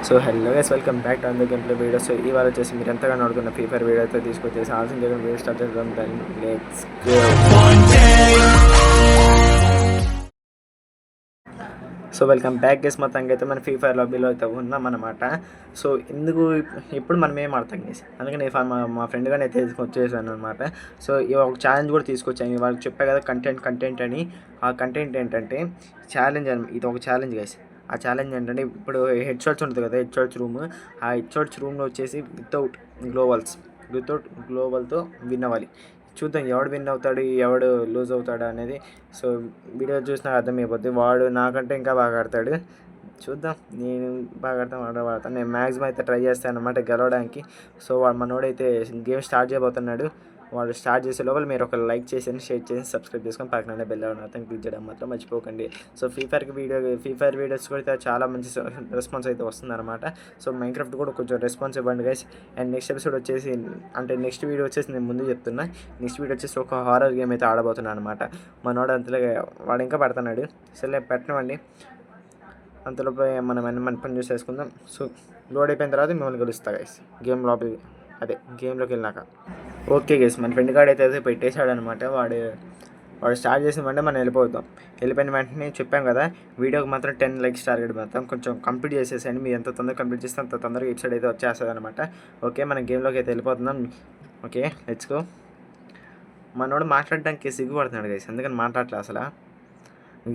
So hello guys, welcome back to another game play video. So ఇవాళ వచ్చేసి మీరు ఎంతగానో అడుగున్న ఫ్రీ ఫైర్ వీడియో అయితే తీసుకొచ్చేసి ఆల్సిన దగ్గర వీడియో స్టార్ట్ చేద్దాం. దాన్ని let's go. So welcome back guys. మొత్తానికి అయితే మన ఫ్రీ ఫైర్ లాబీలో అయితే ఉన్నామన్నమాట. సో ఎందుకు ఇప్పుడు మనం ఏం ఆడతాం గైస్, అందుకని మా ఫ్రెండ్ గానే అయితే వచ్చేసాను అనమాట. సో ఇవాళ ఒక ఛాలెంజ్ కూడా తీసుకొచ్చాను. ఇవాళ చెప్పా కదా కంటెంట్ అని. ఆ కంటెంట్ ఏంటంటే ఛాలెంజ్ అని. ఇది ఒక ఛాలెంజ్ గైస్. ఆ ఛాలెంజ్ ఏంటంటే ఇప్పుడు హెడ్ షాట్స్ ఉంటుంది కదా, హెడ్ షాట్స్ రూమ్. ఆ హెడ్ షాట్స్ రూమ్లో వచ్చేసి వితౌట్ గ్లోవల్తో విన్ అవ్వాలి. చూద్దాం ఎవడు విన్ అవుతాడు, ఎవడు లూజ్ అవుతాడు అనేది. సో వీడియో చూసినా అర్థమైపోద్ది. వాడు నాకంటే ఇంకా బాగా ఆడతాడు. చూద్దాం, నేను బాగా ఆడతాను. నేను మ్యాక్సిమం అయితే ట్రై చేస్తాను అనమాట గెలవడానికి. సో వాడు మనోడైతే గేమ్ స్టార్ట్ చేయబోతున్నాడు. వాడు స్టార్ట్ చేసే లోపల మీరు ఒక లైక్ చేసి, షేర్ చేసి, సబ్స్క్రైబ్ చేసుకొని పక్కన బెల్ ఐకాన్ క్లిక్ చేయడం మాత్రం మర్చిపోకండి. సో ఫ్రీ ఫైర్ వీడియోస్ కూడా చాలా మంచి రెస్పాన్స్ అయితే వస్తుందన్నమాట. సో మైన్క్రాఫ్ట్ కూడా కొంచెం రెస్పాన్స్ ఇవ్వండి గైస్. అండ్ నెక్స్ట్ ఎపిసోడ్ వచ్చేసి, అంటే నెక్స్ట్ వీడియో వచ్చేసి నేను ముందు చెప్తున్నా, నెక్స్ట్ వీడియో వచ్చేసి ఒక హారర్ గేమ్ అయితే ఆడబోతున్నాను అనమాట. మనోడు అంతలో వాడు ఇంకా పడుతున్నాడు. సరే పెట్టనివ్వండి, అంతలోపే మనం మన పని చూసి వేసుకుందాం. సో లోడ్ అయిపోయిన తర్వాత మిమ్మల్ని కలుస్తా గైస్ గేమ్లోకి వెళ్ళినాక. ఓకే గైస్, మన ఫ్రెండ్ గార్డ్ అయితే పెట్టేశాడు అనమాట. వాడు స్టార్ట్ చేసిన వెంటనే మనం వెళ్ళిపోయిన వెంటనే చెప్పాం కదా, వీడియోకి మాత్రం 10 లైక్స్ టార్గెట్ మాత్రం కొంచెం కంప్లీట్ చేసేసాను. మీరు ఎంత తొందరగా కంప్లీట్ చేస్తే అంత తొందరగా ఎపిసోడ్ అయితే వచ్చేస్తుంది అనమాట. ఓకే, మనం గేమ్లోకి అయితే వెళ్ళిపోతున్నాం. Okay let's go. మనోడు మాట్లాడడానికి సిగ్గుపడుతున్నాడు గైస్, అందుకని మాట్లాడలే అసలు.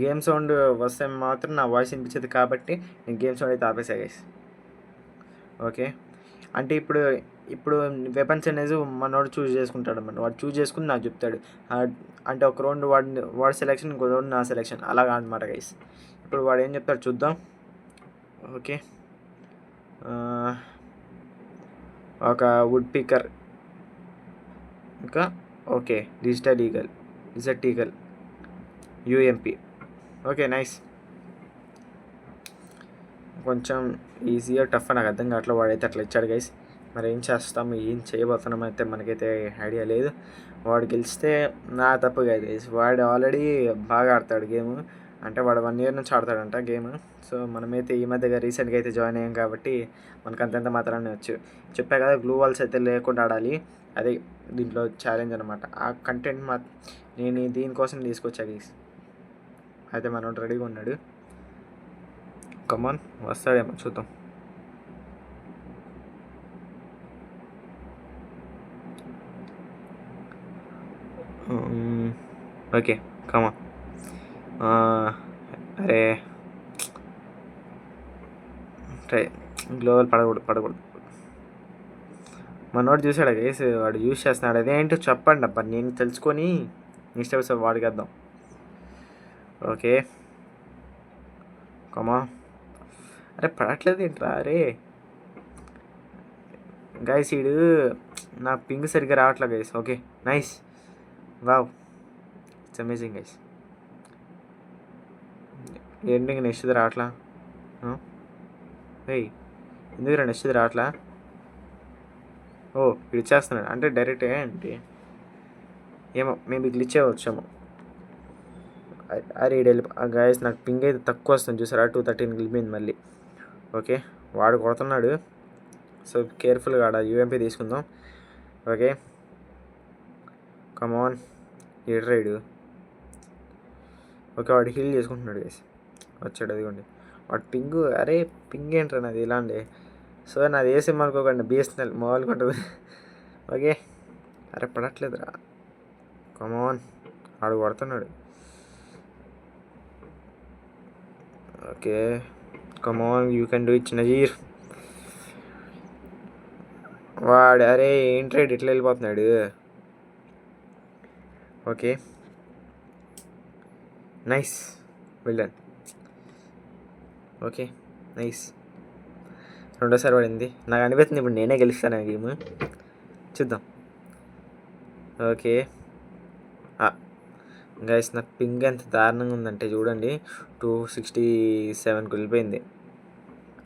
గేమ్ సౌండ్ వస్తే మాత్రం నా వాయిస్ వినిపించేది కాబట్టి నేను గేమ్ సౌండ్ అయితే ఆపేసా గైస్. ఓకే, అంటే ఇప్పుడు వెపన్స్ అనేది మనోడు చూస్ చేసుకుంటాడు అన్నమాట. వాడు చూస్ చేసుకుని నాకు చెప్తాడు. అంటే ఒక రౌండ్ వాడి సెలెక్షన్, ఇంకో రౌండ్ నా సెలెక్షన్, అలాగా అనమాట గైస్. ఇప్పుడు వాడు ఏం చెప్తాడు చూద్దాం. ఓకే, ఒక వుడ్ పికర్, ఇంకా okay digital eagle UMP. Okay nice. కొంచెం ఈజీగా టఫ్ నాకు అర్థం కావట్లేదు. వాడైతే అట్లా ఇచ్చాడు గైస్. మరి ఏం చేస్తాము, ఏం చేయబోతున్నాం అయితే మనకైతే ఐడియా లేదు. వాడు గెలిస్తే నా తప్పు కాదు గైస్. వాడు ఆల్రెడీ బాగా ఆడతాడు గేమ్. అంటే వాడు 1 year నుంచి ఆడతాడంట గేమ్. సో మనమైతే ఈ మధ్యగా రీసెంట్గా అయితే జాయిన్ అయ్యాం కాబట్టి మనకు అంతంత మాత్రాన్ని వచ్చు. చెప్పా కదా, గ్లూ వాల్స్ అయితే లేకుండా ఆడాలి. అదే దీంట్లో ఛాలెంజ్ అనమాట. ఆ కంటెంట్ నేను దీనికోసం తీసుకొచ్చా గైస్. అయితే మనోడు రెడీగా ఉన్నాడు. కమాన్, వస్తాడేమో చూద్దాం. Okay come on. అరే ట్రై గ్లోవల్ పడకూడదు. మనోడు చూసాడు గైస్, వాడు యూస్ చేస్తున్నాడు. అదేంటో చెప్పండి అబ్బా, నేను తెలుసుకొని నెక్స్ట్ ఎపిసోడ్ వాడికేద్దాం. ఓకే కమా. అరే పడట్లేదు ఏంట్రా అరే గైస్. నా పింగ్ సరిగ్గా రావట్లేదు guys. Okay nice, wow, it's amazing guys. ఏంటి నెక్స్ట్ రావట్లా? ఎందుకు నెక్స్ట్ రావట్లా? ఓ ఇది ఇచ్చేస్తున్నాడు అంటే డైరెక్ట్ ఏంటి ఏమో, మేబీ గ్లిచ్ వచ్చాము. అరే గైస్, నాకు పింగ్ అయితే తక్కువ వస్తుంది చూసారా, 213 వెళ్ళిపోయింది మళ్ళీ. ఓకే, వాడు కొడుతున్నాడు. సో కేర్ఫుల్గా ఆడ యూఎంపీ తీసుకుందాం. Okay come on, ride. ఓకే, వాడు హీల్ చేసుకుంటున్నాడు గైస్. వచ్చాడు, అదిగోండి వాడు పింగ్. అరే పింగ్ ఏంట్రా నాది ఇలాంటి. సో నాది ఏ సిమ్ అనుకోకండి, బిఎస్ఎన్ఎల్ మొబైల్కి ఉంటుంది. ఓకే, అరే పడట్లేదురా. కమాన్, వాడు కొడుతున్నాడు. Okay come on, you can do it Nazeer. వాడు అరే ఏంట్రా ఇట్లా వెళ్ళిపోతున్నాడు. Okay nice, well done. Okay nice, రెండోసారి పడింది. నాకు అనిపిస్తుంది ఇప్పుడు నేనే గెలుస్తాను గేమ్, చూద్దాం. ఓకే గైస్, నాకు పింగ్ ఎంత దారుణంగా ఉందంటే చూడండి, 267కి వెళ్ళిపోయింది.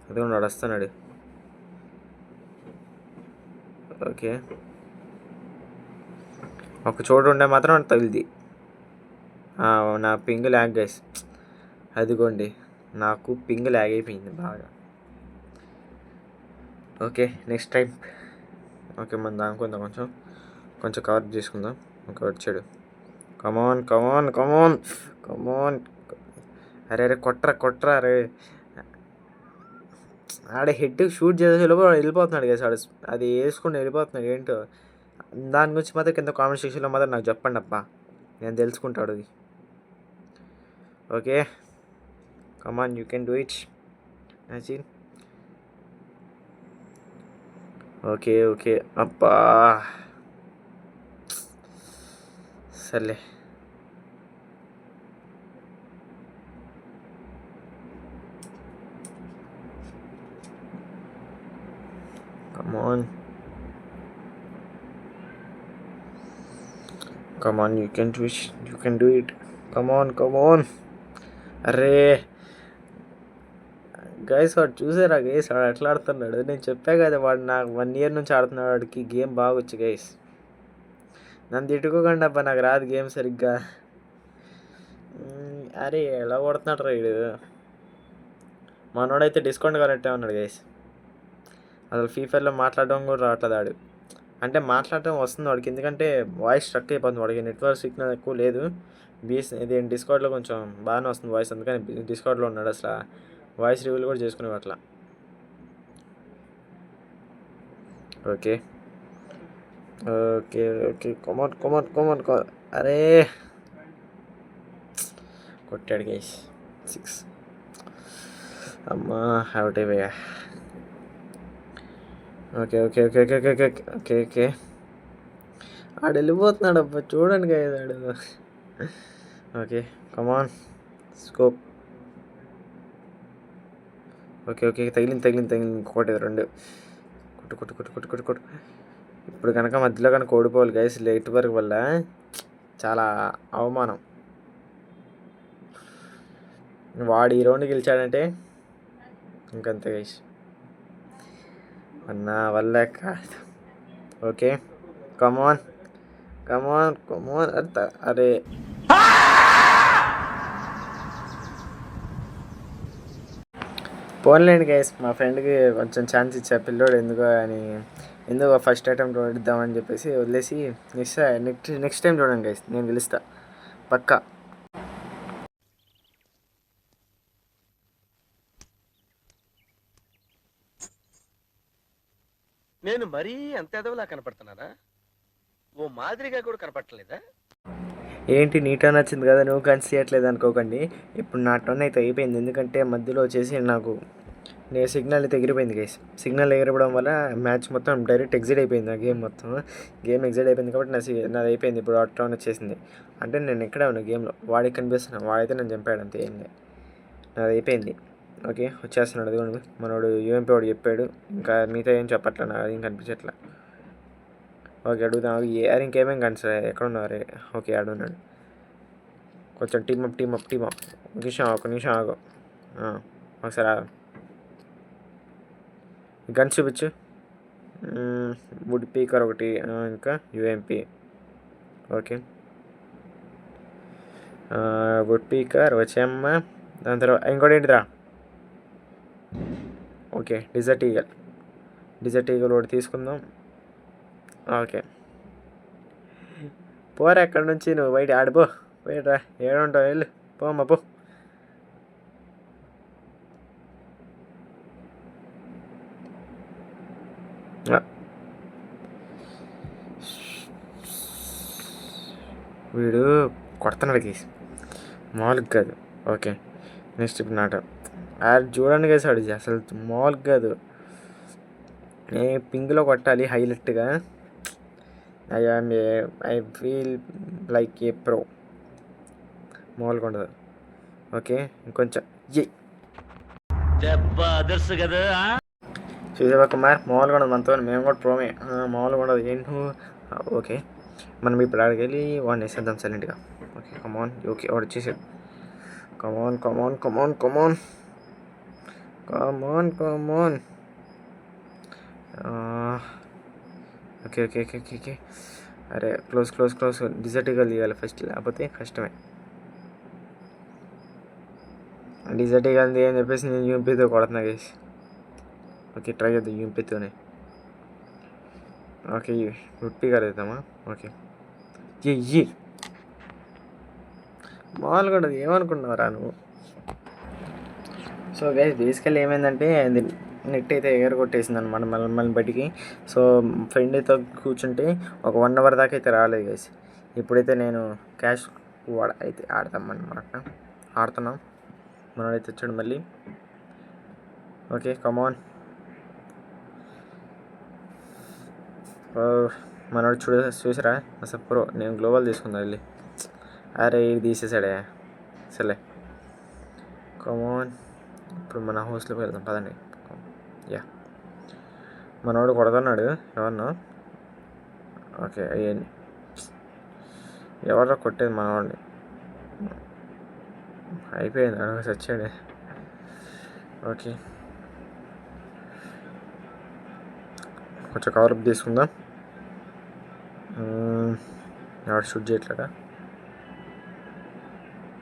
అదే వాడు వస్తున్నాడు. ఓకే, ఒక చోటు ఉండే మాత్రం తగిలింది. నా పింగ్ ల్యాగ్ గైస్, అదిగోండి నాకు పింగ్ ల్యాగ్ అయిపోయింది బాగా. Okay next time. ఓకే మనం దానుకుందాం, కొంచెం కొంచెం కవర్ చేసుకుందాం. ఓకే వచ్చాడు. కమాన్ కమాన్ కమాన్ కమాన్. అరే అరే కొట్రా కొట్రా అరే. ఆడే హెడ్ షూట్ చేసే వెళ్ళిపోతున్నాడు కదా ఆడు. అది వేసుకుని వెళ్ళిపోతున్నాడు ఏంటో. దాని గురించి మాత్రం కింద కామెంట్ సెక్షన్లో మాత్రం నాకు చెప్పండి అబ్బా, నేను తెలుసుకుంటాడు అది. Okay come on you can do it Nazeer. Okay okay అబ్బా సర్లే. Come on come on you can do it, you can do it. Come on come on. అరే గైస్ వాడు చూసారా గైస్, వాడు ఎట్లా ఆడుతున్నాడు. నేను చెప్పా కదా వాడు నాకు 1 year నుంచి ఆడుతున్నాడు, వాడికి గేమ్ బాగొచ్చు గైస్. నన్ను తిట్టుకోకండి అబ్బా, నాకు రాదు గేమ్ సరిగ్గా. అరే ఎలా కొడుతున్నాడు రా వీడు. మనోడైతే డిస్కౌంట్ కరెక్టే ఉన్నాడు గైస్. అసలు ఫీఫర్లో మాట్లాడడం కూడా రావట్లేదు ఆడు. అంటే మాట్లాడటం వస్తుంది వాడికి, ఎందుకంటే వాయిస్ స్ట్రక్ అయిపోతుంది వాడికి. నెట్వర్క్ సిగ్నల్ ఎక్కువ లేదు. ఇది డిస్కౌంట్లో కొంచెం బాగానే వస్తుంది వాయిస్, అందుకని డిస్కౌంట్లో ఉన్నాడు. అసలు వాయిస్ రివ్యూలు కూడా చేసుకునేవి అట్లా. Okay okay okay come on come on come on. అరే కొట్టాడు గైస్ 6. అమ్మా అవుట్ అయిపోయా. Okay okay okay okay okay okay okay okay. ఆడు వెళ్ళిపోతున్నాడు అబ్బా, చూడండి గైస్ ఆడు. Okay come on scope. Okay okay తగిలింది తగిలింది తగిలింది. ఇంకొకటి 2. కొట్టు కొట్టు కొట్టు కొట్టు కొట్టు కొట్టు. ఇప్పుడు కనుక మధ్యలో కనుక ఓడిపోవాలి గైస్ లేట్ వరకు వల్ల, చాలా అవమానం. వాడు ఈ రౌండ్ గెలిచాడంటే ఇంకంతే గైస్, నా వల్ల కాదు. Okay come on come on come on. అరే పోన్లేండి గైస్, మా ఫ్రెండ్కి కొంచెం ఛాన్స్ ఇచ్చా పిల్లోడు ఎందుకో అని, ఎందుకో ఫస్ట్ అటెంప్ట్ ఓడిద్దామని చెప్పేసి వదిలేసి నెక్స్ట్ టైం చూడండి గైస్, నేను గెలుస్తా పక్కా. నేను మరీ అంత ఎదవలా కనపడుతున్నానా? ఓ మాదిరిగా కూడా కనపడలేదా? ఏంటి నీ టర్న్ వచ్చింది కదా నువ్వు కన్సిడర్ అనుకోకండి. ఇప్పుడు నా టర్న్ అయితే అయిపోయింది, ఎందుకంటే మధ్యలో వచ్చేసి నాకు సిగ్నల్ అయితే ఎగిరిపోయింది గైస్. సిగ్నల్ ఎగిరిపోవడం వల్ల మ్యాచ్ మొత్తం డైరెక్ట్ ఎగ్జిట్ అయిపోయింది. ఆ గేమ్ ఎగ్జిట్ అయిపోయింది కాబట్టి నాది అయిపోయింది. ఇప్పుడు ఆ టర్న్ వచ్చేసింది అంటే నేను ఎక్కడే ఉన్నా గేమ్లో, వాడికి కనిపిస్తున్నాను, వాడైతే నేను చంపాడు అంతే, ఏం లేదు, నాది అయిపోయింది. ఓకే వచ్చేస్తున్నాడు అదిగోండి మనోడు. యూఎంపీ వాడు చెప్పాడు, ఇంకా మిగతా ఏం చెప్పట్లే, నాకు అది కనిపించట్లే. ఓకే అడుగుదాం, అరే ఇంకేమేం కనిపిస్తుంది, ఎక్కడ ఉన్నారు? ఓకే అడుగున్నాడు. కొంచెం టీమప్ ఒక నిమిషం ఆగు. ఒకసారి ఆగు, గన్స్ చూపించు. వుడ్ పీకర్ ఒకటి, ఇంకా యూఎంపీ. ఓకే వుడ్ పీకర్ వచ్చాయమ్మ. దాని తర్వాత ఇంకోటి ఏంటిరా? ఓకే డిజర్ట్ ఈగల్ ఒకటి తీసుకుందాం. ఓకే పోరా ఎక్కడి నుంచి, నువ్వు బయట ఆడిపో, పోయిరా ఏడుంటావు, వెళ్ళు పోమ్మా పో. వీడు కొడుతున్నాడు గీసి, మామూలుగా కాదు. ఓకే నెక్స్ట్ ఇప్పుడు నాట చూడండి వేసాడు అసలు మామూలుగా కాదు. పింక్లో కొట్టాలి హైలైట్గా. I feel like A pro, మామూలుగా ఉండదు. ఓకే ఇంకొంచెం చూసావా కుమార్, మామూలుగా ఉండదు మనతో, మేము కూడా ప్రోమే, మామూలుగా ఉండదు ఏంటి. ఓకే మనం ఇప్పుడు ఆడికి వెళ్ళి వాడిని వేసేద్దాం సైలెంట్గా. Okay come on. ఓకే వాడు వచ్చేసాడు. Come on come on come on come on come on come on. Okay okay okay okay okay. అరే క్లోజ్ డిజర్ట్గా తీయాలి ఫస్ట్, లేకపోతే కష్టమే. డిజర్ట్గా అని చెప్పేసి నేను యూపీతో కొడుతున్నా గేసి. ఓకే, ట్రై చేద్దాం యూఎంపీతోనే. ఓకే, ఉప్పి కలుగుతామా? ఓకే, ఇయ్యి మామూలుగా ఉండదు, ఏమనుకున్నావురా నువ్వు? సో గైస్ బేసికల్లీ ఏమైందంటే అది నెట్ అయితే ఎగర కొట్టేసింది అనమాట మళ్ళీ బయటికి. సో ఫ్రెండ్తో కూర్చుంటే ఒక 1 అవర్ దాకా అయితే రాలేదు గైస్. ఇప్పుడైతే నేను క్యాష్ అయితే ఆడుతున్నాం. మనోడైతే వచ్చాడు మళ్ళీ. ఓకే, కమాన్. మనోడు చూసారా అసలు ప్రో. నేను గ్లోబల్ తీసుకుందా వెళ్ళి. అరే ఇది తీసేసాడే. సరే కమాన్. ఇప్పుడు మన హౌస్లోకి వెళ్దాం పదండి. యా, మనోడు కొడుతున్నాడు ఎవరినో. ఓకే, ఎవరో కొట్టేది మనవాడిని. అయిపోయింది, అడగ వచ్చాడే. ఓకే, కొంచెం కవరప్ తీసుకుందాం. ఎవరు షూట్ చేయట్లేదా?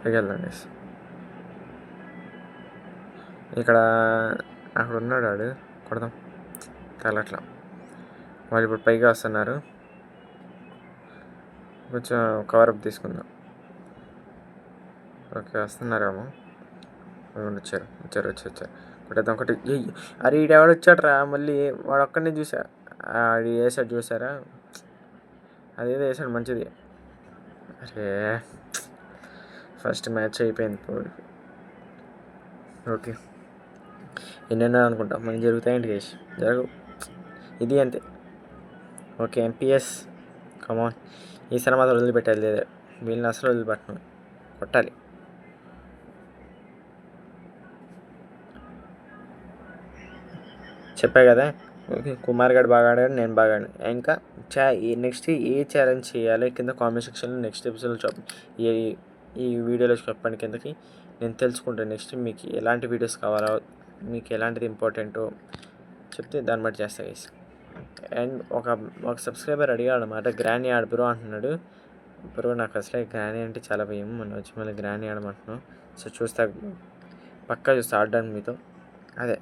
పైకి వెళ్దాం గైస్. ఇక్కడ అక్కడ ఉన్నాడు వాడు, కొడదాం. తగలట్లా. వాళ్ళు ఇప్పుడు పైకి వస్తున్నారు, కొంచెం కవరప్ తీసుకుందాం. ఓకే, వస్తున్నారేమో. వచ్చారు. కొట్టేద్దాం ఒకటి. అరే ఈడెవడు వచ్చాడ్రా మళ్ళీ. వాడు ఒక్కడిని చూసా. ఆడు వేసాడు చూసారా, అదేదో వేసాడు మంచిది. అరే ఫస్ట్ మ్యాచ్ అయిపోయింది ఇప్పుడు. ఓకే, ఎన్నెన్నో అనుకుంటా మనకి జరుగుతాయండి గైస్, జరగవు. ఇది అంతే. ఓకే, ఎంపీఎస్ కమాన్. ఈసారి మాత్రం వదిలిపెట్టాలి. లేదా వీళ్ళని అసలు వదిలిపెట్టను, కొట్టాలి. చెప్పా కదా, ఓకే. కుమార్ గారు బాగా ఆడాడు, నేను బాగా ఆడాను. ఇంకా నెక్స్ట్ ఏ ఛాలెంజ్ చేయాలి కింద కామెంట్ సెక్షన్లో నెక్స్ట్ ఎపిసోడ్లో ఈ వీడియోలో చెప్పండి కిందకి. నేను తెలుసుకుంటాను నెక్స్ట్ మీకు ఎలాంటి వీడియోస్ కావాలో, మీకు ఎలాంటిది ఇంపార్టెంటో చెప్తే దాన్ని బట్టి చేస్తా గైస్. అండ్ ఒక సబ్స్క్రైబర్ అడిగాడు అనమాట, గ్రానీ ఆడు బ్రో అంటున్నాడు. బ్రో నాకు అసలే గ్రానీ అంటే చాలా భయం, మొన్న వచ్చి మళ్ళీ గ్రానీ ఆడమంటున్నాను. సో చూస్తా, పక్కా చూస్తా ఆడడానికి మీతో. అదే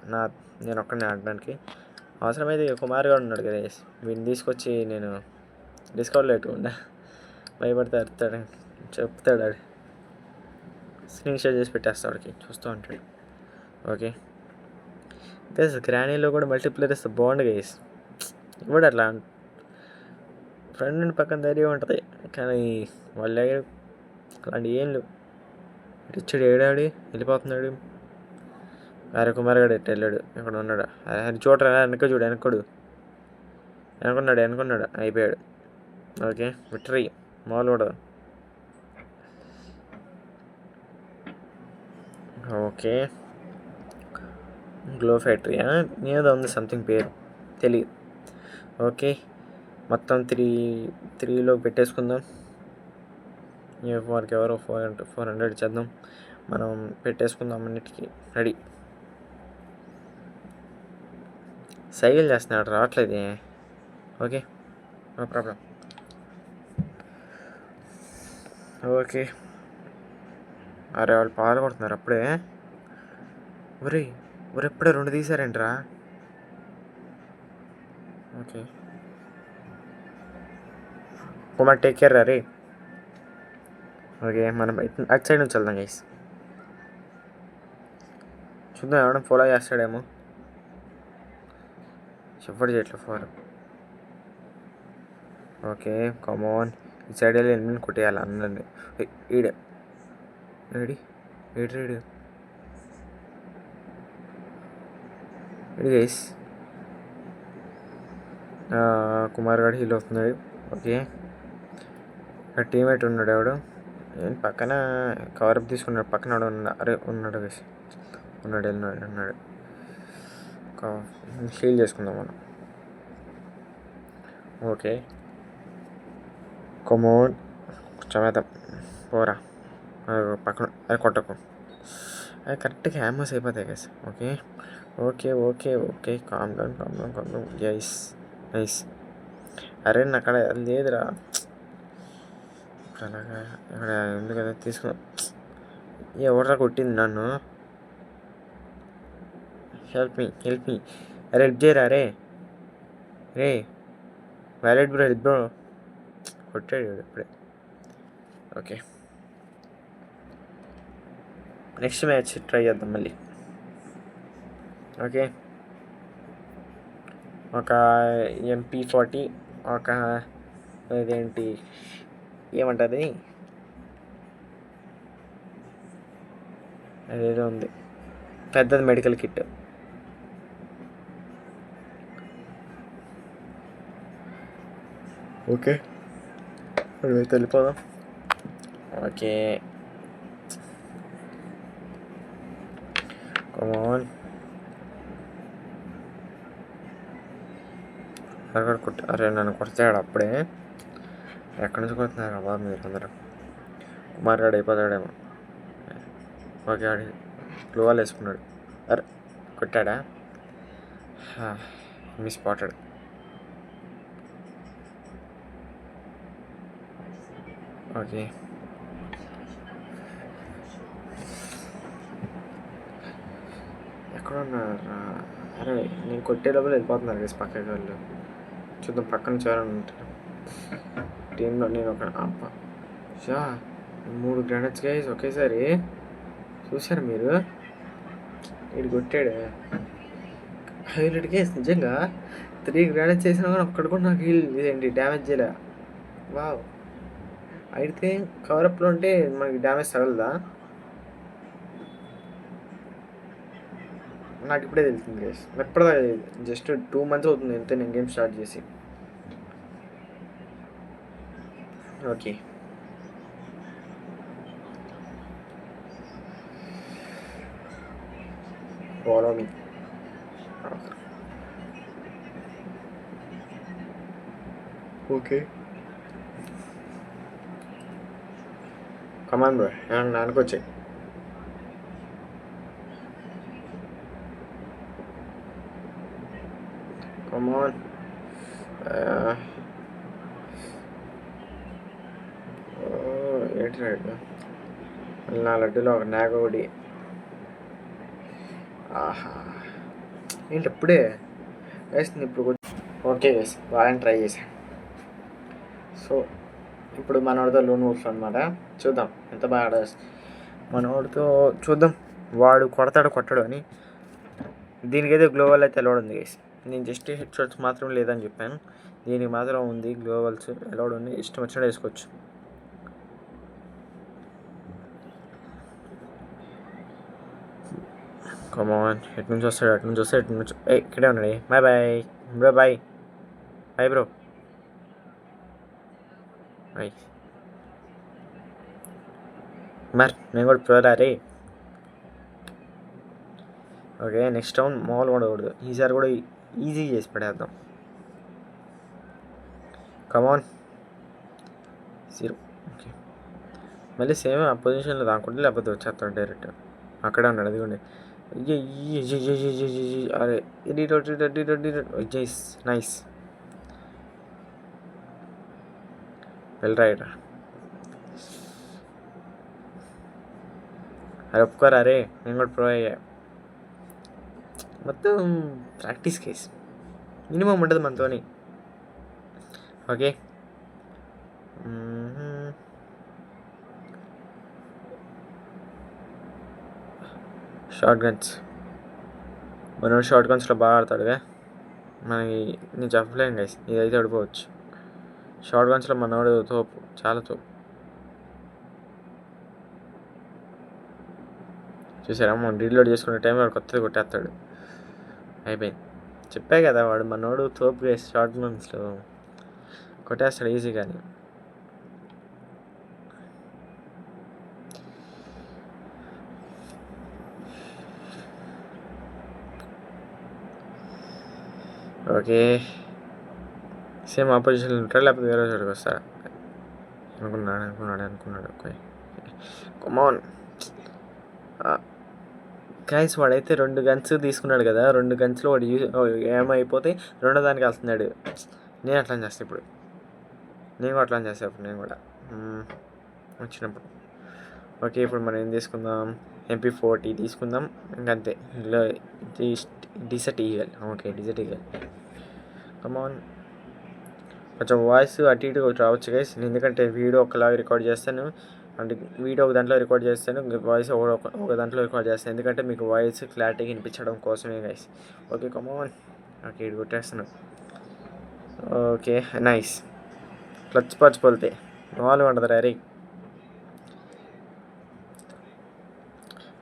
నేను ఒక్కడిని ఆడడానికి. అవసరమైతే కుమార్ గారు ఉన్నాడు కదా, వీడిని తీసుకొచ్చి నేను డిస్కౌంట్ లేకుండా భయపడితే అరుతాడు, చెప్తాడు. ఆడు స్క్రీన్ షేర్ చేసి పెట్టేస్తాడు, వాడికి చూస్తూ ఉంటాడు. ఓకే గైస్, గ్రానీలో కూడా మల్టీప్లేయర్ ఇస్తే బాగుండు గైస్. ఇప్పుడు అట్లా ఫ్రెండ్ నుండి పక్కన ధైర్యం ఉంటుంది, కానీ వాళ్ళ అలాంటి ఏం లేవు. ఇచ్చాడు ఏడాడి వెళ్ళిపోతున్నాడు. అరే కుమార్ గడు ఎట్టు వెళ్ళాడు, ఇక్కడ ఉన్నాడు. అది చూడరా, వెనక్కడు వెనుకున్నాడు. అయిపోయాడు. ఓకే, విక్టరీ మాల్ కూడా. ఓకే, గ్లో ఫ్యాక్టరీ ఏదో ఉంది సంథింగ్ పేరు తెలియదు. ఓకే, మొత్తం 3లో పెట్టేసుకుందాం. వారికి ఎవరో 400 చేద్దాం. మనం పెట్టేసుకుందాం అన్నిటికీ రెడీ. సైకిల్ చేస్తున్నాడు, రావట్లేదు. Okay, no problem. ఓకే, అరే వాళ్ళు పాలు కొడుతున్నారు అప్పుడే. ఒరే ఎప్పుడే 2 తీసారేంట్రా? ఓకే కుమార్ టేక్ కేర్ రే. ఓకే, మనం అటు సైడ్ నుంచి వెళ్దాం గైస్. చూద్దాం ఎవరైనా ఫాలో చేస్తాడేమో. చెప్పడు చేయట్లేదు ఫాలో. ఓకే కమాన్, ఈ సైడ్ వెళ్ళి ఎనిమిది కొట్టేయాలి అందరినీ. ఈడే ఏడు గైస్. కుమార్ గారు హీల్ అవుతున్నాడు. ఓకే, ఇక్కడ టీమేట్ ఉన్నాడు ఎవడు, పక్కన కవరప్ తీసుకున్నాడు. పక్కన ఉన్నాడు గైస్. ఉన్నాడు. హీల్ చేసుకుందాం మనం. ఓకే కమాన్, చమేద్దాం పోరా. పక్కన అది కొట్టకు, అది కరెక్ట్గా హ్యామర్స్ అయిపోతాయి guys. Okay calm down. Nice. అరే నా అక్కడ లేదురా, అలాగా ఇక్కడ ఉంది కదా, తీసుకున్నా. ఎవడరా కొట్టింది నన్ను? Help me. అరే హెల్ప్ చేయరా రే రే వ్యాలెట్ బ్రో హెల్ప్ బ్రో కొట్టాడు వీడు ఇప్పుడే. ఓకే నెక్స్ట్ మ్యాచ్ ట్రై చేద్దాం మళ్ళీ. ఓకే ఒక MP40 ఒక ఇదేంటి ఏమంటుంది అదేదో ఉంది పెద్దది మెడికల్ కిట్. ఓకే వెళ్ళిపోదాం. ఓకే కమాన్ అరే నన్ను కొడతాడు అప్పుడే. ఎక్కడి నుంచి కొడుతున్నారు బాబు మీరు అందరూ. కుమార్ గాడు అయిపోతాడేమో. ఓకే ఆడి గ్లోవాల్ వేసుకున్నాడు. అరే కొట్టాడా? Miss spotted. ఓకే ఎక్కడ ఉన్నారా? అరే నేను కొట్టే లోపల వెళ్ళిపోతున్నారు కదా పక్కకి వాళ్ళు. చూద్దాం పక్కన చాలా ఉంటారు టీంలో. నేను ఒక షా 3 గ్రానైట్స్ గైస్ ఒకేసారి చూసారు మీరు. వీడు కొట్టాడు హైలైట్ గైస్. నిజంగా 3 గ్రానైట్స్ వేసినా కానీ ఒక్కడు కూడా నాకు హీల్ ఇదేంటి డ్యామేజ్ చేయలే. వావ్ అయితే కవరప్లో ఉంటే మనకి డ్యామేజ్ తగలదా? నాకు ఇప్పుడే తెలుస్తుంది గైస్. ఎప్పుడో జస్ట్ 2 months అవుతుంది అంతే నేను గేమ్ స్టార్ట్ చేసి. Okay follow me. Okay come on bro నాన్నకు వచ్చాయి. కమాన్ ఏంటి రైట్ నా లడ్డులో ఒక నాగ ఒకటి. ఆహా ఏంటి అప్పుడే వేస్తుంది ఇప్పుడు. ఓకే వేసి బాగా ట్రై చేశాను. సో ఇప్పుడు మనోడితో లోన్ ఊర్స్ అనమాట. చూద్దాం ఎంత బాగా మనోడితో చూద్దాం. వాడు కొడతాడు అని. దీనికైతే గ్లోవల్ అయితే అలౌడ్ ఉంది గైస్. నేను జస్ట్ హెడ్ షాట్స్ మాత్రం లేదని చెప్పాను. దీనికి మాత్రం ఉంది గ్లోవల్స్ అలౌడ్ ఉంది. ఇష్టం వచ్చినట్టు వేసుకోవచ్చు. కమాన్ ఎటు నుంచి వస్తాడు ఎటు నుంచి ఇక్కడే ఉన్నాడు. Bye bye bro bye bye bro bye. మరి నేను కూడా ప్రోరా రే. ఓకే నెక్స్ట్ రౌండ్ మామూలు ఉండకూడదు. ఈసారి కూడా ఈజీ చేసి పడేద్దాం. కమాన్ 0. ఓకే మళ్ళీ సేమ్ ఆ పొజిషన్లో దాక్కుంటే లేకపోతే వచ్చేస్తాడు డైరెక్ట్. అక్కడే ఉన్నాడు అదిగోండి. అరే జైస్ నైస్ వెల్ రైట్. అరే ఒప్పుకోరా రే నేను కూడా ప్రో అయ్యా. మొత్తం ప్రాక్టీస్ కేస్ మినిమం ఉంటుంది మనతోని. ఓకే షార్ట్ గన్స్ మనోడు షార్ట్ గన్స్లో బాగా ఆడతాడుగా. మనకి నేను చెప్పలేను గైస్ ఇదైతే ఓడిపోవచ్చు. షార్ట్ గన్స్లో మనోడు తోపు చాలా తోపు. చూసారా మనం రీలోడ్ చేసుకునే టైం వాడు కొత్తది కొట్టేస్తాడు. అయిపోయింది చెప్పా కదా వాడు మనోడు తోపు గైస్. షార్ట్ గన్స్లో కొట్టేస్తాడు ఈజీగాని. ఓకే సేమ్ ఆపోజిషన్లో ఉంటాడు లేకపోతే వేరే చోటుకి వస్తాడు అనుకున్నాడు. Okay come on guys. వాడైతే 2 గన్స్ తీసుకున్నాడు కదా. 2 గన్స్లో వాడు ఏమైపోతే రెండో దానికి వెళ్తున్నాడు. నేను అట్లా చేస్తాను ఇప్పుడు. నేను కూడా అట్లా చేస్తాను ఇప్పుడు. నేను కూడా వచ్చినప్పుడు. ఓకే ఇప్పుడు మనం ఏం తీసుకుందాం. MP40 తీసుకుందాం ఇంకంతే. ఇందులో desert eagle. Okay, desert eagle. Come on, కొంచెం వాయిస్ అటు ఇటు రావచ్చు గైస్, ఎందుకంటే వీడియో ఒకలాగా రికార్డ్ చేస్తాను, అంటే వీడియో ఒక దాంట్లో రికార్డ్ చేస్తాను, వాయిస్ ఒక దాంట్లో రికార్డ్ చేస్తాను, ఎందుకంటే మీకు వాయిస్ క్లారిటీగా వినిపించడం కోసమే గైస్. Okay come on. ఓకే, ఇది కొట్టేస్తాను. Okay nice. క్లచ్ పర్చ్ పోలితే మామూలుగా ఉండదు రే.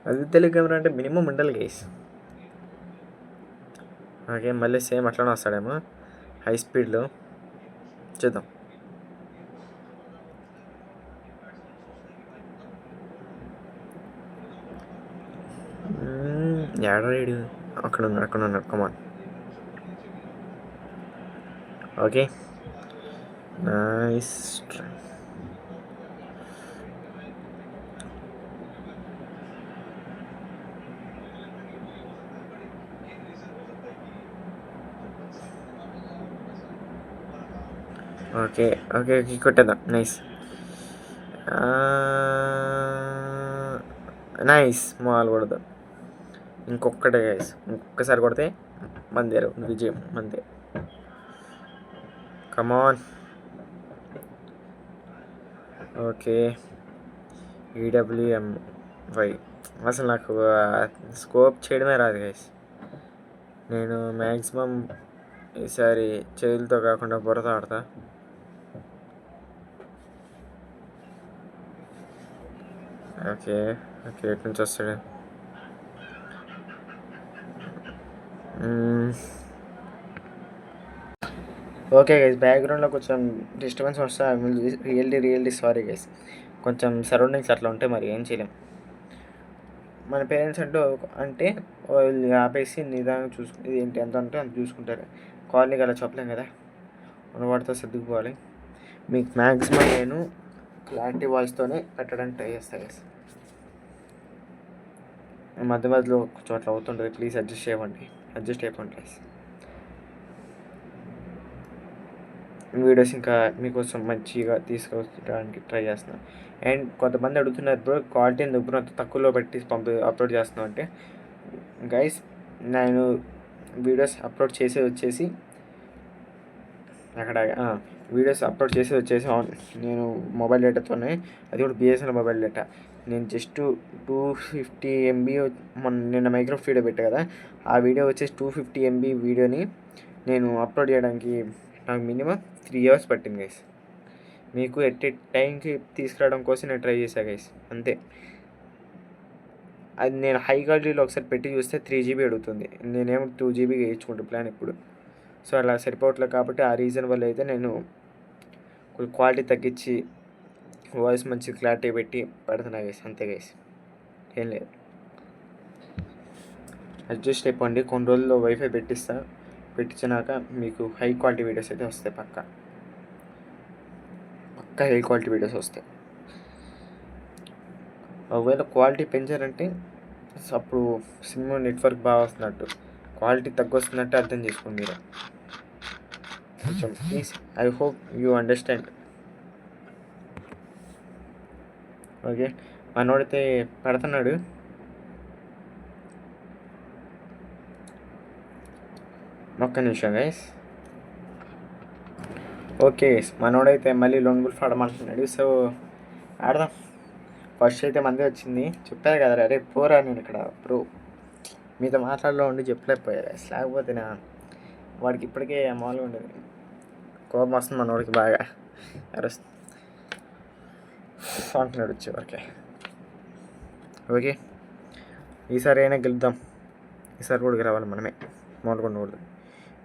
అది తెలుగు కెమెరా అంటే మినిమం ఉండాలి గైస్. ఓకే, మళ్ళీ సేమ్ అట్లానే వస్తాడేమో హై స్పీడ్లో. చూద్దాం. ఏడాడు అక్కడ ఉన్నాడు. Come on. Okay nice. Okay okay okay, కొట్టేద్దాం. Nice nice. మాల్ కొడదాం. ఇంకొక్కటే గైస్, ఇంకొక్కసారి కొడితే మందే విజయం మందే. కమాన్. ఓకే, EWM5 అసలు నాకు స్కోప్ చేయడమే రాదు గైస్. నేను మ్యాక్సిమం ఈసారి చేతులతో కాకుండా బుర్రతో ఆడతా. ఓకే ఓకే, ఎటు నుంచి వస్తాడు? ఓకే గైస్, బ్యాక్గ్రౌండ్లో కొంచెం డిస్టర్బెన్స్ వస్తా, రియల్లీ సారీ గైస్. కొంచెం సరౌండింగ్స్ అట్లా ఉంటే మరి ఏం చేయలేం. మన పేరెంట్స్ అంటే వాళ్ళు ఆపేసి నిదానంగా ఇది ఏంటి ఎంత అంటే అంత చూసుకుంటారు. కాలనీకి అలా చెప్పలేం కదా, ఉన్నవాడితో సర్దుకుపోవాలి. మీకు మ్యాక్సిమం నేను క్లారిటీ వాయిస్తోనే పెట్టడానికి ట్రై చేస్తాను గైస్. మధ్య మధ్యలో చోట్ల అవుతుంటుంది, ప్లీజ్ అడ్జస్ట్ అయిపోండి గైస్. వీడియోస్ ఇంకా మీకోసం మంచిగా తీసుకురావడానికి ట్రై చేస్తున్నాను. అండ్ కొంతమంది అడుగుతున్నారు, బ్రో క్వాలిటీ ఎందుకు బ్రో అంత తక్కువలో పెట్టి అప్లోడ్ చేస్తున్నాను అంటే, గైస్ నేను వీడియోస్ అప్లోడ్ చేసేది వచ్చేసి నేను మొబైల్ డేటాతోనే, అది కూడా BSNL మొబైల్ డేటా. నేను జస్ట్ 250 MB నిన్న మైక్రోసాఫ్ట్ వీడియో పెట్టా కదా, ఆ వీడియో వచ్చేసి 250 MB వీడియోని నేను అప్లోడ్ చేయడానికి నాకు మినిమం 3 hours పట్టింది గైస్. మీకు ఎట్ టైంకి తీసుకురావడం కోసం నేను ట్రై చేశాను గైస్, అంతే. అది నేను హై క్వాలిటీలో ఒకసారి పెట్టి చూస్తే 3 GB అడుగుతుంది, నేనేమో 2 GB వేయించుకుంటాను ప్లాన్ ఇప్పుడు. సో అలా సరిపోవట్లేదు కాబట్టి ఆ రీజన్ వల్ల అయితే నేను కొంచెం క్వాలిటీ తగ్గించి వాయిస్ మంచి క్లారిటీ పెట్టి పెడుతున్నా గైస్, అంతే గైస్, ఏం లేదు. అడ్జస్ట్ అయిపోండి, కొన్ని రోజుల్లో వైఫై పెట్టించినాక మీకు హై క్వాలిటీ వీడియోస్ అయితే వస్తాయి, పక్కా హై క్వాలిటీ వీడియోస్ వస్తాయి. ఒకవేళ క్వాలిటీ పెంచారంటే అప్పుడు సిమ్ నెట్వర్క్ బాగా వస్తున్నట్టు, క్వాలిటీ తగ్గొస్తున్నట్టు అర్థం చేసుకోండి మీరు కొంచెం please. I hope you understand. Okay, మనోడితే పెడుతున్నాడు. ఒక్క నిమిషం గైస్. ఓకే, మనోడైతే మళ్ళీ లోన్ బుల్ ఆడమంటున్నాడు. సో ఆడదాం. ఫస్ట్ అయితే మంది వచ్చింది, చెప్పారు కదా అరే పోరా, నేను ఇక్కడ ప్రో మీతో మాట్లాడలో ఉండి చెప్పలేకపోయారు గైస్, లేకపోతే వాడికి ఇప్పటికే మామూలుగా ఉండేది. కోపం వస్తుంది మనోడికి బాగా, అంటున్నాడు వచ్చి. ఓకే, ఈసారి అయినా గెలుద్దాం. ఈసారి కూడా రావాలి మనమే, మాట్లాడుకుండకూడదు.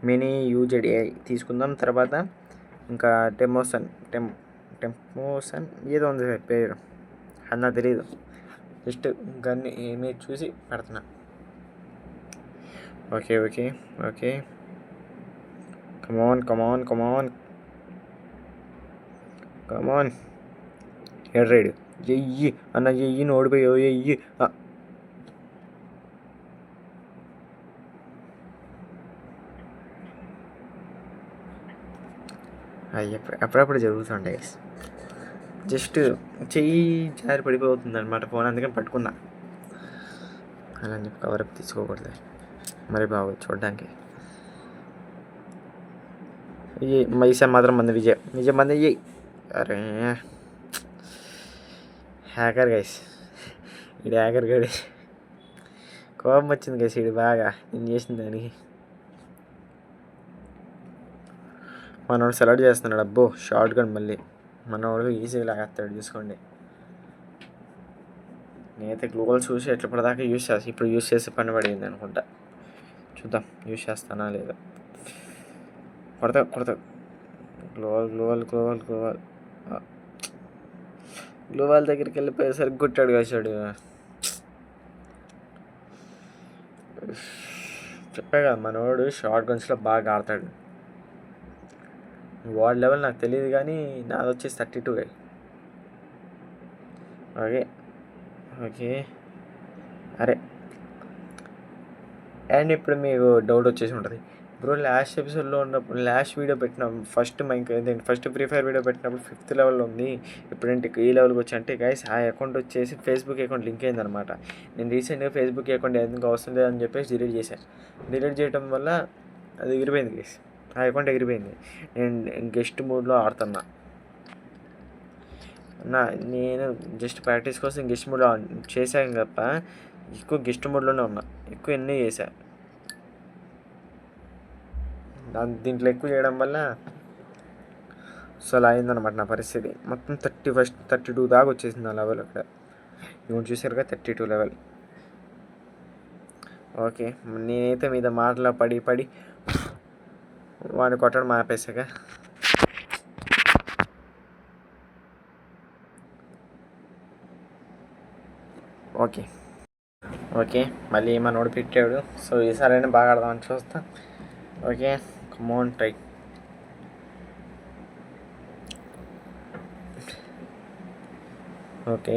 మినీ UZI తీసుకుందాం. తర్వాత ఇంకా టెమోసన్ ఏదో ఉంది పేరు, అది నాకు తెలియదు, జస్ట్ గన్ని ఏమీ చూసి పెడుతున్నా. ఓకే కమాన్ ఎర్రైడు ఎయ్యి అన్న, ఎయ్యి ఓడిపోయావు, ఎయ్యి. అప్పుడప్పుడు జరుగుతుంటాయి, జస్ట్ చెయ్యి జారి పడిపోతుంది అనమాట ఫోన్, అందుకని పట్టుకున్నా. అలా అని చెప్పి కవర్ అప్ తీసుకోకూడదు, మరి బాగోదు చూడడానికి. ఈ ఈసారి మాత్రం మంది విజయ్ మంది ఇయ్యి. అరే హ్యాకర్ గైస్, ఇది హ్యాకర్ గడి కోపం వచ్చింది గైస్, ఇది బాగా నేను చేసిన దానికి. మనోడు సెలెక్ట్ చేస్తున్నాడు, అబ్బో షార్ట్ గన్ మళ్ళీ మనోడు ఈజీగా లాగేస్తాడు చూసుకోండి. నేనైతే గ్లోబల్ చూసి ఎట్లప్పటిదాకా యూజ్ చేస్తాను, ఇప్పుడు యూజ్ చేసే పని పడింది అనుకుంటా. చూద్దాం యూజ్ చేస్తానా లేదా. కొడతా గ్లోబల్ దగ్గరికి వెళ్ళిపోయేసరికి కొట్టాడు వేసాడు. చెప్పా కదా మనోడు షార్ట్ గన్స్లో బాగా ఆడతాడు. వార్డ్ లెవెల్ నాకు తెలియదు కానీ నాది వచ్చేసి 32. ఓకే అరే అండ్ ఇప్పుడు మీకు డౌట్ వచ్చేసి ఉంటుంది, బ్రో లాస్ట్ ఎపిసోడ్లో ఉన్నప్పుడు లాస్ట్ వీడియో పెట్టిన ఫస్ట్ ఫ్రీ ఫైర్ వీడియో పెట్టినప్పుడు 5th లెవెల్లో ఉంది, ఇప్పుడంటే ఈ లెవెల్కి వచ్చి. అంటే గైస్ ఆ అకౌంట్ వచ్చేసి ఫేస్బుక్ అకౌంట్ లింక్ అయిందనమాట. నేను రీసెంట్గా ఫేస్బుక్ అకౌంట్ ఎందుకు అవసరం లేదని చెప్పేసి డిలీట్ చేయడం వల్ల అది ఎగిరిపోయింది గైస్, ఆ అకౌంట్ ఎగిరిపోయింది. నేను గెస్ట్ మోడ్లో ఆడుతున్నా. నేను జస్ట్ ప్రాక్టీస్ కోసం గెస్ట్ మోడ్లో చేశాను తప్ప ఎక్కువ గెస్ట్ మోడ్లోనే ఉన్నా, ఎక్కువ ఎన్నో చేశా. దీంట్లో ఎక్కువ చేయడం వల్ల అసలు అయిందనమాట నా పరిస్థితి. మొత్తం 32 దాకా వచ్చేసింది ఆ లెవెల్. అక్కడ ఇవన్నీ చూసారుగా 32 లెవెల్. ఓకే నేనైతే మీద మాటలో పడి వాడిని కొట్టడం ఆపేసాక. ఓకే మళ్ళీ మనోడు పెట్టాడు, సో ఈసారైనా బాగా ఆడదామని చూస్తా. Okay come on try. ఓకే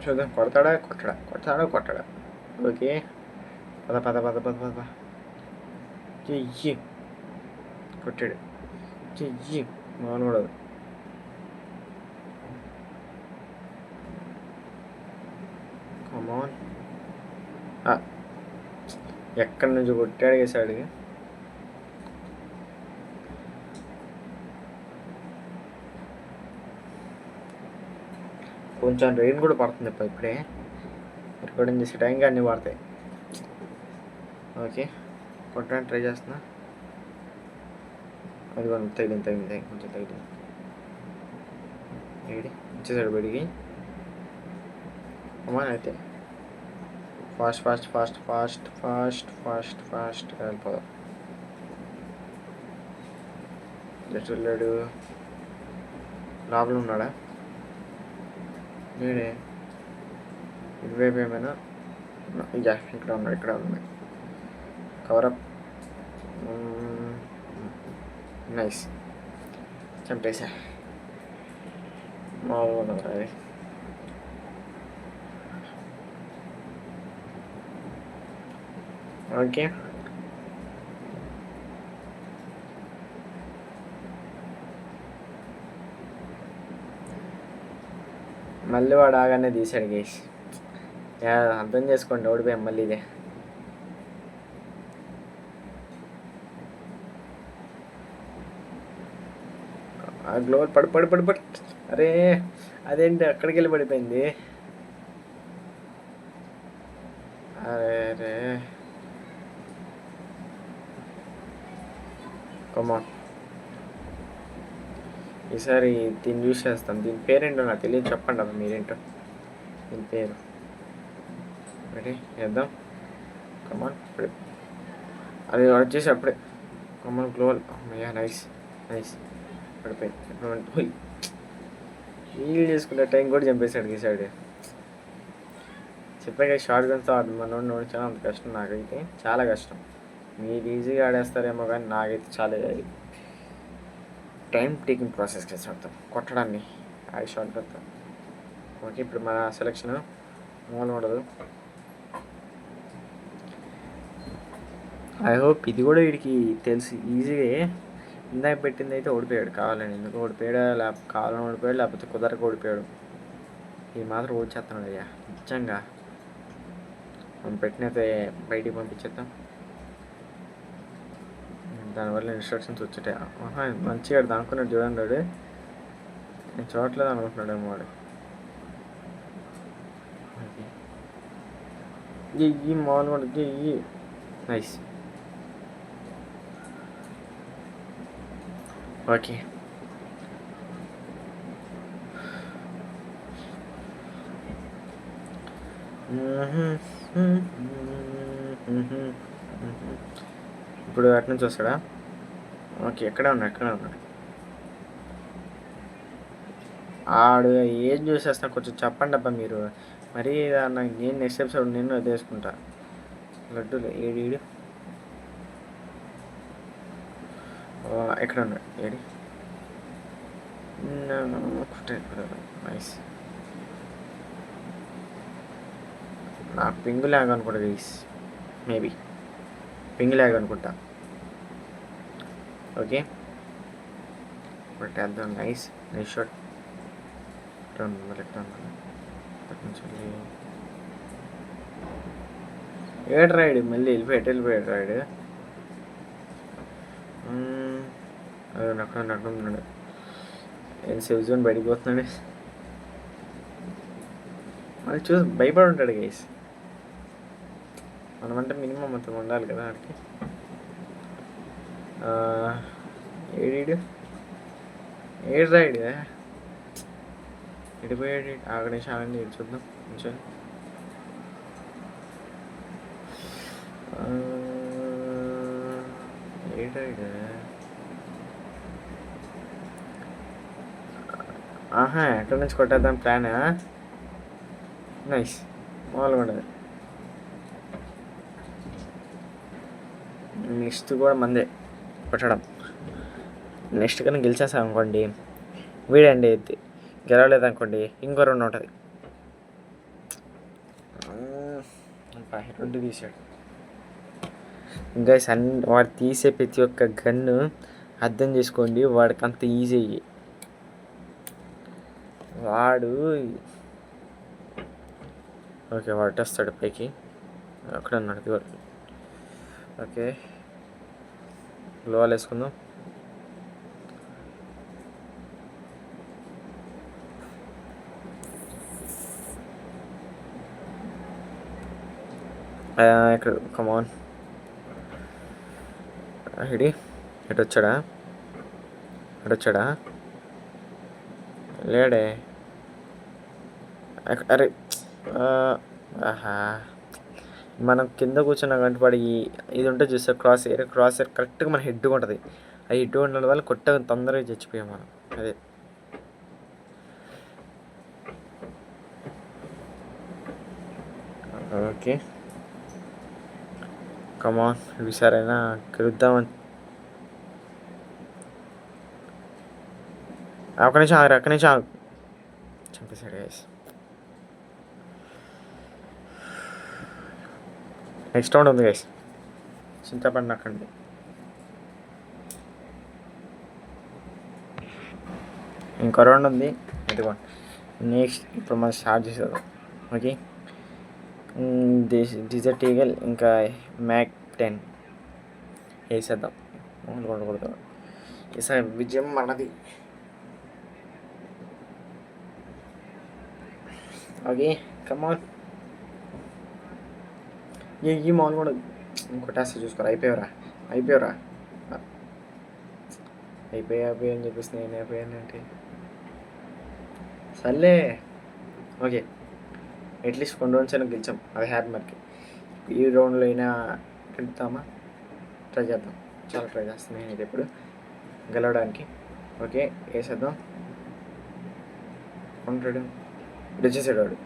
చూద్దాం కొడతాడా. ఓకే పద చెయ్యి కొట్టాడు, చెయ్యి మానూడదు. కమాన్ ఎక్కడి నుంచి కొట్టాడు వేసాడు. కొంచెం రెయిన్ కూడా పడుతుంది ఇప్పుడే రికార్డింగ్ చేసే టైంకి అన్నీ పడతాయి. ఓకే కొట్టడానికి ట్రై చేస్తున్నా. అది కొంచెం తగిలింది కొంచెం తగిలింది. వచ్చేసాడు బడికి. అమ్మాయి అయితే ఫాస్ట్ వెళ్ళిపోదాం. జస్ట్ వెళ్ళాడు. లోపల ఉన్నాడా? నేనే ఇటువైపు ఏమైనా ఇక్కడ ఉన్నాడు. కవరప్ నైస్ చంపేసా. మామూలు అది. ఓకే మళ్ళీ వాడు ఆగానే తీసాడు గేష్. అర్థం చేసుకోండి ఓడిపోయాం మళ్ళీ ఇదే. గ్లోబల్ పడి అరే అదేంటి అక్కడికి వెళ్ళి పడిపోయింది. అరే కమాన్ ఈసారి దీన్ని యూస్ చేస్తాం. దీని పేరేంటో నాకు తెలియదు, చెప్పండి అవి మీరేంటో దీని పేరు. రెడీ చేద్దాం. కమాన్ ఇప్పుడే అది వచ్చేసి అప్పుడే. కమాన్ గ్లోబల్ అమ్మయ్యా నైస్ పడిపోయింది. హీల్ చేసుకునే టైం కూడా చంపేశాడు గీసాడు. చెప్పాక షార్ట్ గన్స్తో మనోడిని ఓడించడం అంత కష్టం, నాకైతే చాలా కష్టం. మీరు ఈజీగా ఆడేస్తారేమో కానీ నాకైతే చాలా టైం టేకింగ్ ప్రాసెస్ చేస్తాం కొట్టడాన్ని ఆ షార్ట్ గన్తో. ఓకే ఇప్పుడు మన సెలెక్షన్ మూల ఉండదు. ఐ హోప్ ఇది కూడా వీడికి తెలిసి ఈజీగా ఇందాక పెట్టింది అయితే ఓడిపోయాడు కావాలని. ఎందుకు ఓడిపోయాడు, కావాలని ఓడిపోయాడు, లేకపోతే కుదరక ఓడిపోయాడు. ఈ మాత్రం ఓడిచేస్తున్నాడు అయ్యా నిజంగా. మనం పెట్టినైతే బయటికి పంపించేద్దాం. దానివల్ల ఇన్స్ట్రక్షన్స్ వచ్చాయి. మంచిగా దానుకున్నాడు చూడండి వాడు. నేను చూడట్లేదు అనుకుంటున్నాడేమో వాడు. ఈ మామూలు వాడికి నైస్. ఓకే ఇప్పుడు అటు నుంచి వస్తాడా? ఓకే ఎక్కడే ఉన్నాడు. ఆడు ఏం చూసేస్తా కొంచెం చెప్పండి అబ్బా మీరు. మరీ నాకు నేను నెక్స్ట్ ఎపిసోడ్ నేను అది వేసుకుంటా. లడ్డూలు ఏడు ఎక్కడ ఉన్నాడు ఏడి? నైస్. నాకు పింగు ల్యాగ్ అనుకుంటా గైస్, మేబీ పింగు ల్యాగ్ అనుకుంటా. ఓకే బట్ వెళ్దాం. Nice shot. ఏడు రైడ్ మళ్ళీ వెళ్ళిపోయాడు రైడ్. అక్కడ ఉన్నాడు. ఏం సేవ్ జోన్ బయటికి పోతున్నాడు. మళ్ళీ చూసి భయపడి ఉంటాడు గైస్. మనమంటే మినిమం మొత్తం ఉండాలి కదా ఆడికి. ఏడు రైడ్ ఎడిపోయాడు. ఆగనే చాలండి చూద్దాం కొంచెం. ఏడు రైడ్ ఎక్కడి నుంచి కొట్టేద్దాం ప్లానా? నైస్ మామూలుగా ఉండదు. నెక్స్ట్ కూడా మందే కొట్టడం. నెక్స్ట్ కానీ గెలిచేస్తాం అనుకోండి, వీడండి గెలవలేదనుకోండి ఇంకో 2 ఉంటుంది. 2 తీసాడు ఇంకా. వాడు తీసే ప్రతి ఒక్క గన్ను అర్థం చేసుకోండి, వాడికి అంత ఈజీ. వాడు ఓకే వాడు వస్తాడు పైకి. అక్కడ అన్నాడు వాడు. ఓకే గ్లోవాల్ వేసుకుందాం. ఇక్కడ కమాన్ ఇడి ఎటు వచ్చాడా లేడే? అరే మనం కింద కూర్చున్న కంటపడి ఇది ఉంటే చూస్తే క్రాస్ ఎయిర్ కరెక్ట్గా మన హెడ్గా ఉంటుంది. ఆ హెడ్ ఉండడం వల్ల కొట్టగా తొందరగా చచ్చిపోయాం మనం. అదే ఓకే కమాన్ ఈసారైనా గెలుద్దామని. ఒక్క నిమిషం ఆగు. చంపేశాడు గైస్. నెక్స్ట్ రౌండ్ ఉంది గైస్, చింతపడినకండి. ఇంకో రౌండ్ ఉంది ఇదిగోండి. నెక్స్ట్ ఇప్పుడు మనం స్టార్ట్ చేసేద్దాం. ఓకే డిజర్ట్ ఈగల్ ఇంకా మ్యాక్ 10 వేసేద్దాం. కొడతాం ఈసారి విజయం మనది. Okay come on. ఈ మాల్ కూడా ఇంకోటేస్తే చూసుకోరా. అయిపోయారా అని చెప్పేసి నేను అయిపోయానంటే సర్లే. ఓకే అట్లీస్ట్ 2 రౌండ్స్ అయినా గెలిచాం, అది హ్యాపీ మనకి. ఈ రౌండ్లో అయినా గెలుతామా? ట్రై చేద్దాం. చాలా ట్రై చేస్తాను నేను ఇప్పుడు గెలవడానికి. ఓకే వేసేద్దాం. ఉంటాడు ఇటు వచ్చేసాడు వాడు.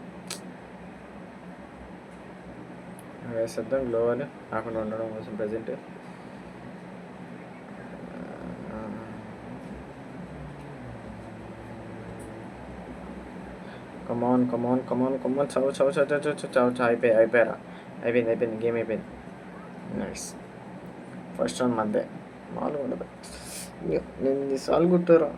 వేసేద్దాం. గ్లోవల్ రాకుండా ఉండడం కోసం ప్రజెంట్. కమాన్ చావు. అయిపోయింది గేమ్ అయిపోయింది. నైస్. ఫస్ట్ రౌండ్ మధ్య మామూలుగా ఉండదు. నేను ఎన్నిసార్లు కొట్టారా?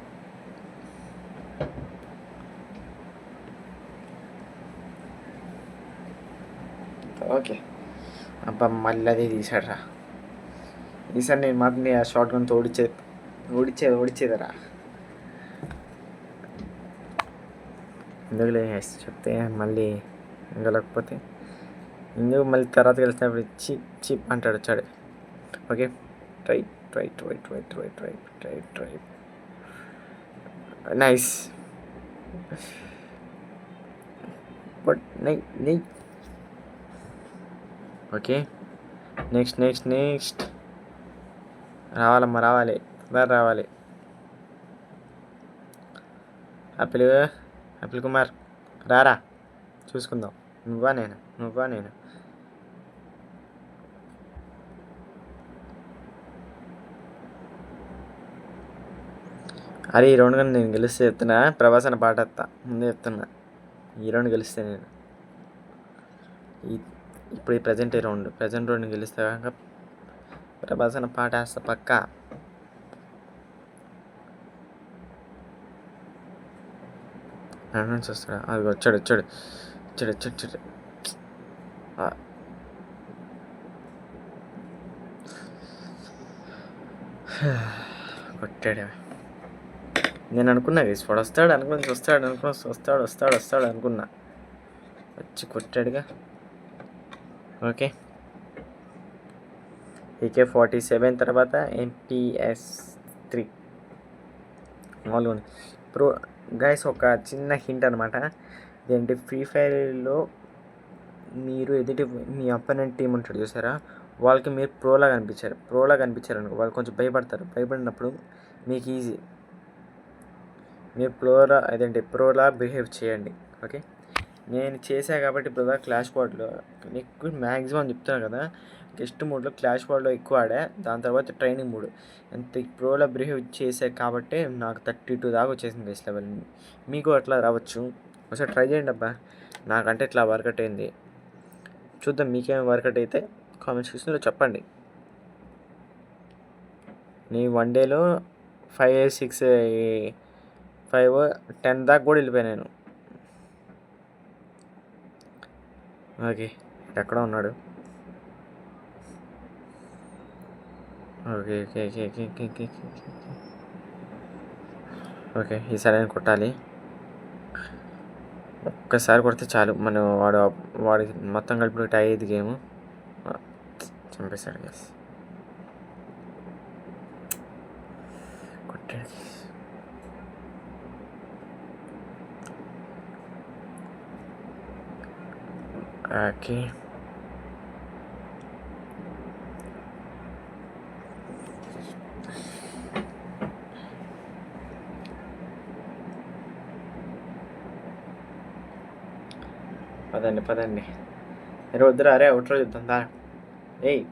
ఓకే. అబ్బా మళ్ళీ అదే తీసాడరా. ఈసారి నేను మాత్రం ఆ షార్ట్ గన్ ఓడిచ్చేదరా. ఎందుకులే చెప్తే మళ్ళీ ఇంకలేకపోతే ఎందుకు మళ్ళీ తర్వాత కలిసినప్పుడు చీప్ అంటాడు వచ్చాడు. Okay right right right right right right right right nice. But నెయ్ ఓకే నెక్స్ట్ రావాలమ్మా రావాలి రావాలి. అపిల్ కుమార్ రారా చూసుకుందాం. నువ్వా నేను అరే ఈ రౌండ్ కానీ నేను గెలిస్తే చెప్తున్నా ప్రభాస్ అన్న పాట వస్తా ముందే చెప్తున్నా. ఈ రౌండ్ గెలిస్తే నేను ఇప్పుడు ఈ ప్రజెంట్ రౌండ్ గెలిస్తే కాక ప్రభాస్ అన్న పాట వేస్తా పక్కా. నుంచి వస్తాడా? అది వచ్చాడు కొట్టాడు. నేను అనుకున్నా వాడు వస్తాడు అనుకున్నా. వచ్చి కొట్టాడుగా. ఓకే AK-47 తర్వాత MPS-3 మామూలుగా ప్రో గైస్. ఒక చిన్న హింట్ అనమాట. ఇదేంటి ఫ్రీ ఫైర్లో మీరు మీ అపోనెంట్ టీం ఉంటాడు చూసారా, వాళ్ళకి మీరు ప్రోలా కనిపించారు అనుకో, వాళ్ళు కొంచెం భయపడతారు. భయపడినప్పుడు మీకు ఈజీ, మీరు ప్రోలా బిహేవ్ చేయండి. ఓకే నేను చేశా కాబట్టి ఇప్పుడు క్లాష్ స్క్వాడ్లో ఎక్కువ మ్యాక్సిమం చెప్తాను కదా, గెస్ట్ మోడ్లో క్లాష్ స్క్వాడ్లో ఎక్కువ ఆడా. దాని తర్వాత ట్రైనింగ్ మోడ్ ఎంత ప్రోలో బిహేవ్ చేసా కాబట్టి నాకు 32 దాకా వచ్చేసింది గెస్ట్ లెవెల్. మీకు అట్లా రావచ్చు, ఒకసారి ట్రై చేయండి అబ్బా. నాకంటే ఇట్లా వర్కౌట్ అయింది, చూద్దాం మీకేమైనా వర్కౌట్ అయితే కామెంట్ సెక్షన్లో చెప్పండి. నీ 1 డేలో 5, 6, 5, 10 దాకా కూడా వెళ్ళిపోయాను నేను. ఓకే ఎక్కడ ఉన్నాడు? ఓకే ఈసారి నేను కొట్టాలి. ఒక్కసారి కొడితే చాలు, మనం వాడి మొత్తం కలిపి టై అయ్యేది గేమ్. చంపేశాడు గేస్, కొట్టాడు. ఓకే పదండి మీరు వద్దురా. అరే అవుట్రో చూద్దాం దా. ఏయ్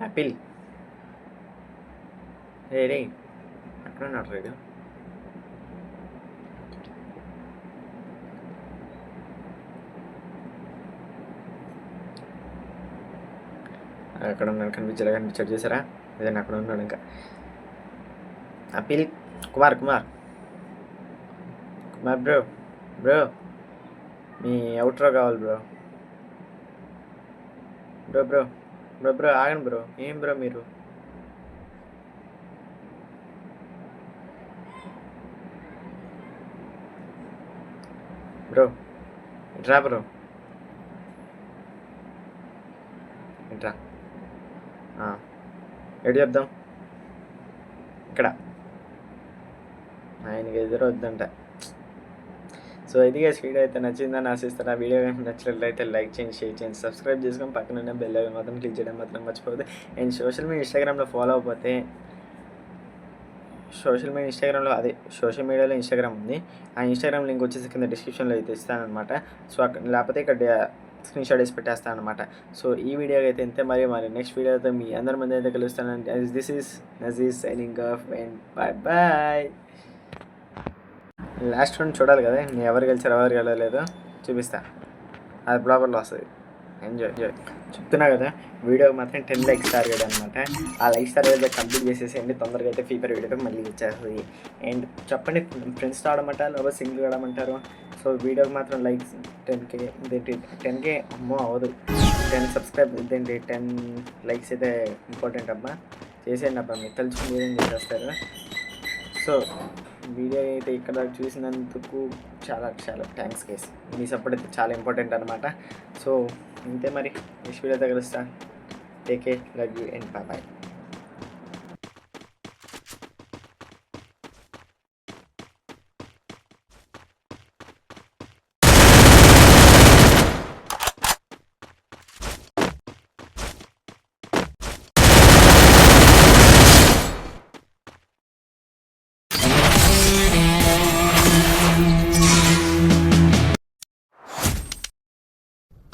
యాపిల్ రే అక్కడ ఉన్నాడు రేడు. అక్కడ ఉన్నాడు, కనిపించాడు చూసారా? ఏదైనా అక్కడ ఉన్నాడు ఇంకా. ఆపిల్ కుమార్ బ్రో మీ అవుట్రో కావాలి బ్రో ఆగండి బ్రో. ఏం బ్రో మీరు? బ్రో ఇట్రా ఎటు చెప్దాం ఇక్కడ ఆయనకి ఎదురు వద్దంట. సో ఇది వీడియో అయితే నచ్చిందని ఆశిస్తాను. ఆ వీడియో కనుక నచ్చినట్లయితే లైక్ చేయండి, షేర్ చేయండి, సబ్స్క్రైబ్ చేసుకొని పక్కన బెల్ ఐకాన్ మాత్రం క్లిక్ చేయడం మాత్రం మర్చిపోవద్దు. అండ్ సోషల్ మీడియా ఇన్స్టాగ్రామ్లో ఫాలో అయిపోతే సోషల్ మీడియాలో ఇన్స్టాగ్రామ్ ఉంది. ఆ ఇన్స్టాగ్రామ్ లింక్ వచ్చేసి కింద డిస్క్రిప్షన్లో అయితే ఇస్తానమాట. సో అక్కడ లేకపోతే ఇక్కడ స్క్రీన్ షాట్ వేసి పెట్టేస్తాను అనమాట. సో ఈ వీడియోకి అయితే ఇంతే. మరి నెక్స్ట్ వీడియోతో మీ అందరి మంది అయితే కలుస్తానండి. This is Nazeer signing off and bye. Last round చూడాలి కదా, ఎవరు గెలిచారు ఎవరు గెలవలేదో చూపిస్తా, అది బ్లాగర్లో వస్తుంది. ఎంజాయ్ చెప్తున్నా కదా, వీడియోకి మాత్రం 10 లైక్స్ టార్గెట్ అనమాట. ఆ లైక్స్ టార్గెట్ కంప్లీట్ చేసేసేయండి తొందరగా. అయితే ఫ్రీ ఫైర్ వీడియోతో మళ్ళీ వచ్చేస్తుంది. అండ్ చెప్పండి, ఫ్రెండ్స్తో ఆడమంటారు లేదా సింగిల్గా ఆడమంటారు? సో వీడియోకి మాత్రం లైక్స్ 10K, ఇదేంటి 10K అమ్మో అవ్వదు, 10 సబ్స్క్రైబ్, ఇదేంటి 10 లైక్స్ అయితే ఇంపార్టెంట్ అబ్బా. చేసేయండి అబ్బా, మీకు తెలుసుకుని ఏం చేసేస్తారు. సో వీడియో అయితే ఇక్కడ చూసినందుకు చాలా చాలా థ్యాంక్స్ గైస్. మీ సపోర్ట్ అయితే చాలా ఇంపార్టెంట్ అనమాట. సో ఇంతే మరి, నెక్స్ట్ వీడియో కలుస్తా. Take care, love you and bye.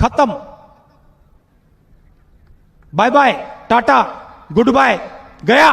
खत्म। Bye bye, tata, goodbye, गया।